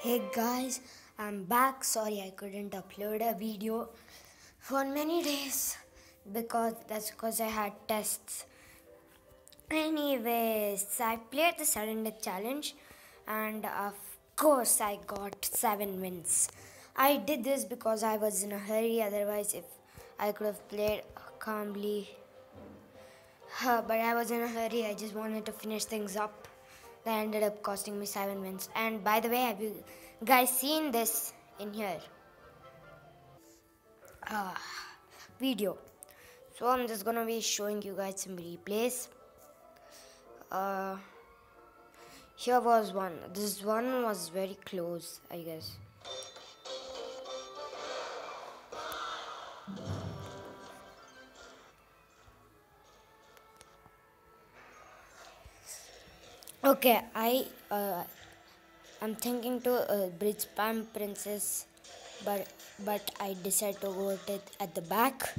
Hey guys, I'm back. Sorry I couldn't upload a video for many days because I had tests. Anyways, I played the sudden death challenge and of course I got 7 wins. I did this because I was in a hurry, otherwise if I could have played calmly. But I was in a hurry, I just wanted to finish things up. That ended up costing me 7 wins. And by the way, have you guys seen this in here? Video. So I'm just gonna be showing you guys some replays. Uh, Here was one. This one was very close, I guess. Okay, I'm thinking to bridge spam princess, but I decide to go at the back.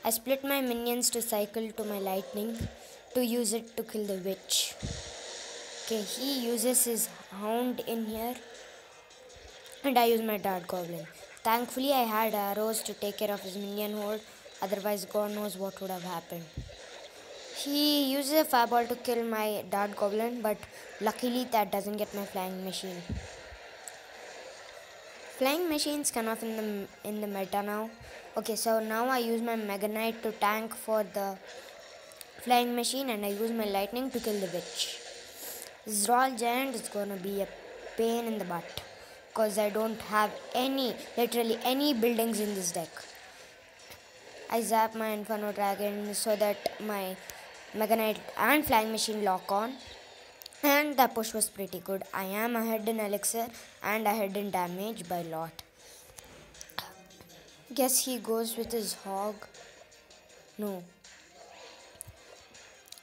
I split my minions to cycle to my lightning to use it to kill the witch. Okay, he uses his hound in here and I use my dart goblin. Thankfully, I had arrows to take care of his minion horde, otherwise, God knows what would have happened. He uses a fireball to kill my dart goblin, but luckily, that doesn't get my flying machine. Flying machines come off in the meta now. Okay, so now I use my Mega Knight to tank for the flying machine, and I use my lightning to kill the witch. This Royal Giant is gonna be a pain in the butt because I don't have literally any buildings in this deck. I zap my Inferno Dragon so that my Mega Knight and Flying Machine lock on, and the push was pretty good. I am ahead in Elixir and ahead in damage by a lot. Guess he goes with his hog. No.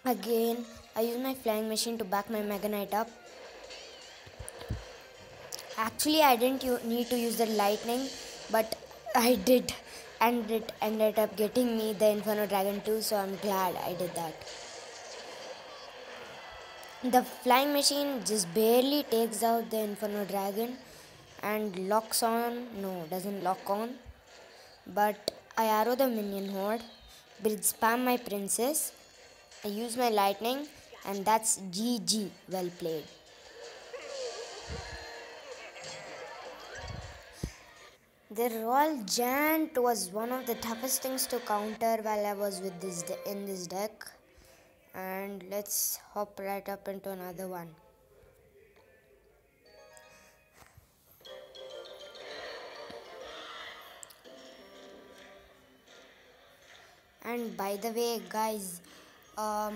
Again, I use my Flying Machine to back my Mega Knight up. Actually, I didn't need to use the lightning, but I did, and it ended up getting me the Inferno Dragon too, so I'm glad I did that. The flying machine just barely takes out the Inferno Dragon and locks on. No, doesn't lock on. But I arrow the minion horde, bridge spam my princess, I use my lightning, and that's GG. Well played. The Royal Giant was one of the toughest things to counter while I was with in this deck. And let's hop right up into another one. And by the way, guys, I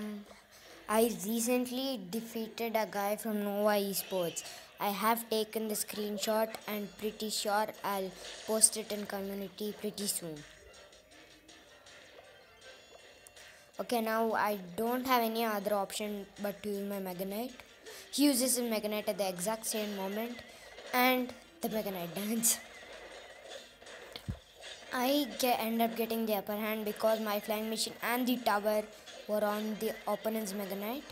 recently defeated a guy from Nova Esports. I have taken the screenshot and pretty sure I'll post it in community pretty soon. Okay, now I don't have any other option but to use my Mega Knight. He uses his Mega Knight at the exact same moment and the Mega Knight dance. End up getting the upper hand because my flying machine and the tower were on the opponent's Mega Knight,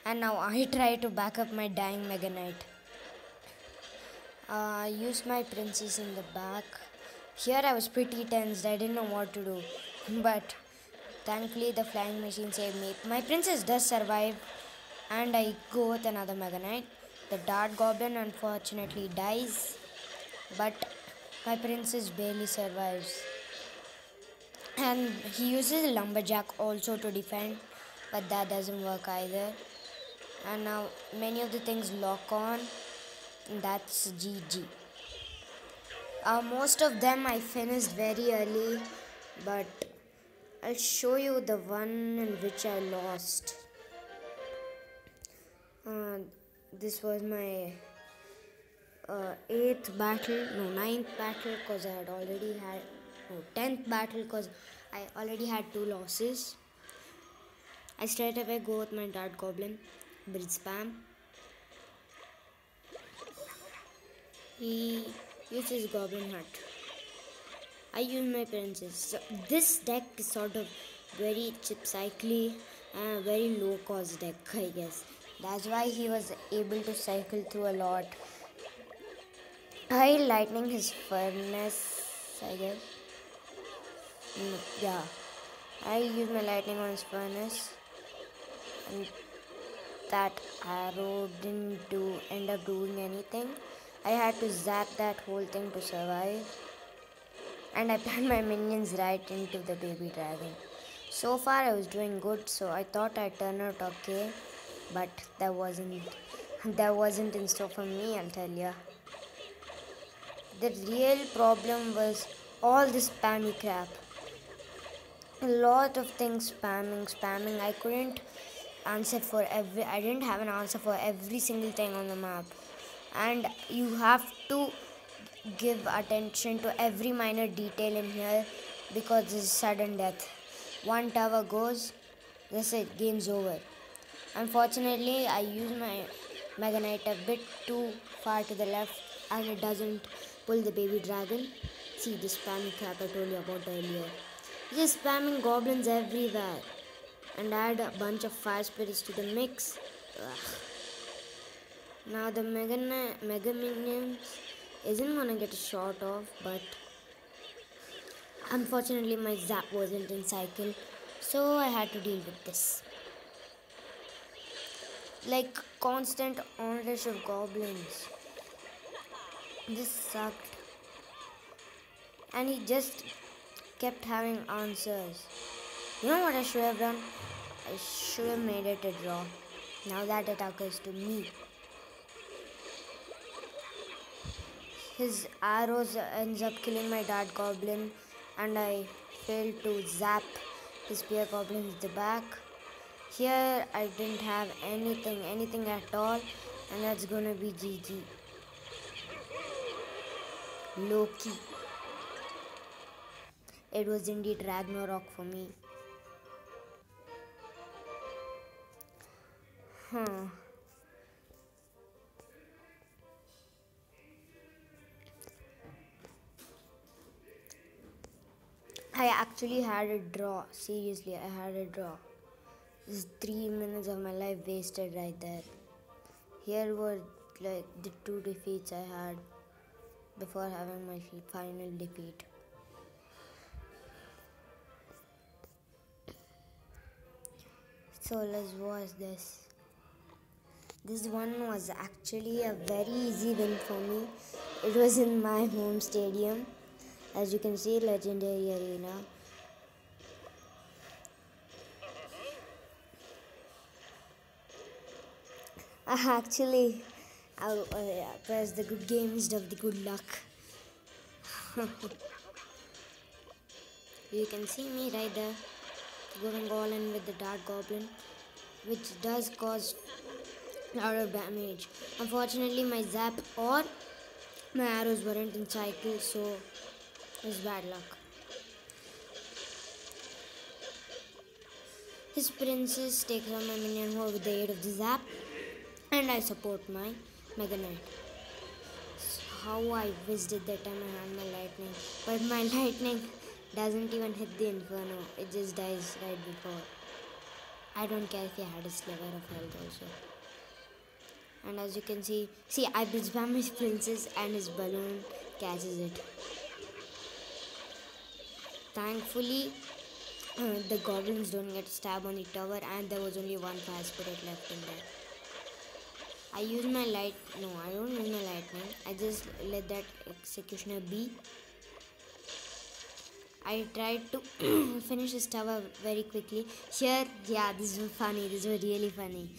and now I try to back up my dying Mega Knight. I used my princess in the back. Here I was pretty tense, I didn't know what to do, but thankfully the flying machine saved me. My princess does survive and I go with another Mega Knight. The dart goblin unfortunately dies, but my princess barely survives. And he uses a lumberjack also to defend, but that doesn't work either. And now many of the things lock on, and that's GG. Most of them I finished very early, but I'll show you the one in which I lost. This was my 9th battle because I had already had 10th battle because I already had 2 losses. I straight away go with my dart goblin, bridge spam. He uses goblin hut. I use my princess. So this deck is sort of very chip cycly and very low cost deck, I guess. That's why he was able to cycle through a lot. I lightning his furnace, I guess. Yeah. I use my lightning on his furnace, and that arrow didn't end up doing anything. I had to zap that whole thing to survive, and I planned my minions right into the baby dragon. So far I was doing good, so I thought I'd turn out okay, but that wasn't in store for me, I'll tell ya. The real problem was all this spammy crap. A lot of things spamming. I couldn't I didn't have an answer for every single thing on the map. And you have to give attention to every minor detail in here because this is sudden death. One tower goes, that's it, game's over. Unfortunately, I use my Mega Knight a bit too far to the left and it doesn't pull the baby dragon. See the spammy crap I told you about earlier. Just spamming goblins everywhere and add a bunch of fire spirits to the mix. Ugh. Now the Mega Minions isn't gonna get a shot off, but unfortunately my zap wasn't in cycle, so I had to deal with this. Like constant onrush of goblins. This sucked. And he just kept having answers. You know what I should have done? I should have made it a draw. Now that attack is to me. His arrows ends up killing my dart goblin and I failed to zap his spear goblin in the back. Here I didn't have anything at all, and that's gonna be GG. Loki. It was indeed Ragnarok for me. Huh. I actually had a draw. Seriously, I had a draw. This is 3 minutes of my life wasted right there. Here were like the 2 defeats I had before having my final defeat. So let's watch this. This one was actually a very easy win for me. It was in my home stadium. As you can see, Legendary Arena. Actually, I press the good game instead of the good luck. You can see me right there, going all in with the Dart Goblin, which does cause a lot of damage. Unfortunately, my zap or my arrows weren't in cycle, so it's bad luck. His princess takes on my minion with the aid of the zap, and I support my Mega Knight. How I visited that time I had my lightning, but my lightning doesn't even hit the inferno, it just dies right before. I don't care if he had a sliver of health also. And as you can see I spam his princess and his balloon catches it. Thankfully, the goblins don't get stabbed on the tower and there was only one fire spirit left in there. I don't use my lightning. I just let that executioner be. I tried to finish his tower very quickly. Here, yeah, this was funny. This was really funny.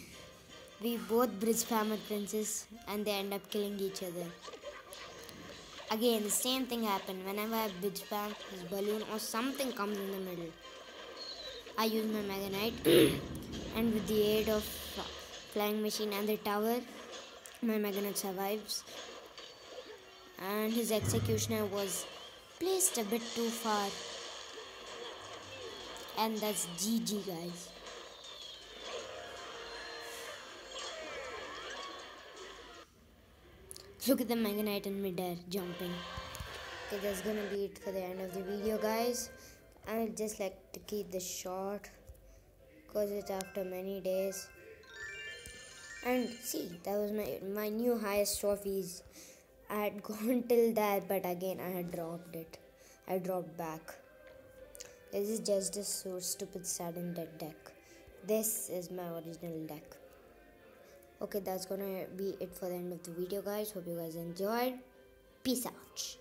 We both bridge spammed princess and they end up killing each other. Again, the same thing happened. Whenever I bridge spam, his balloon or something comes in the middle. I use my Mega Knight and with the aid of flying machine and the tower, my Mega Knight survives. And his executioner was placed a bit too far. And that's GG, guys. Look at the Mega Knight in midair jumping. Okay, that's gonna be it for the end of the video, guys. I'd just like to keep this short because it's after many days. And see, that was my new highest trophies I had gone till there, but again I had dropped it. I dropped back. This is just a so stupid sudden dead deck. This is my original deck. Okay, that's gonna be it for the end of the video, guys. Hope you guys enjoyed. Peace out.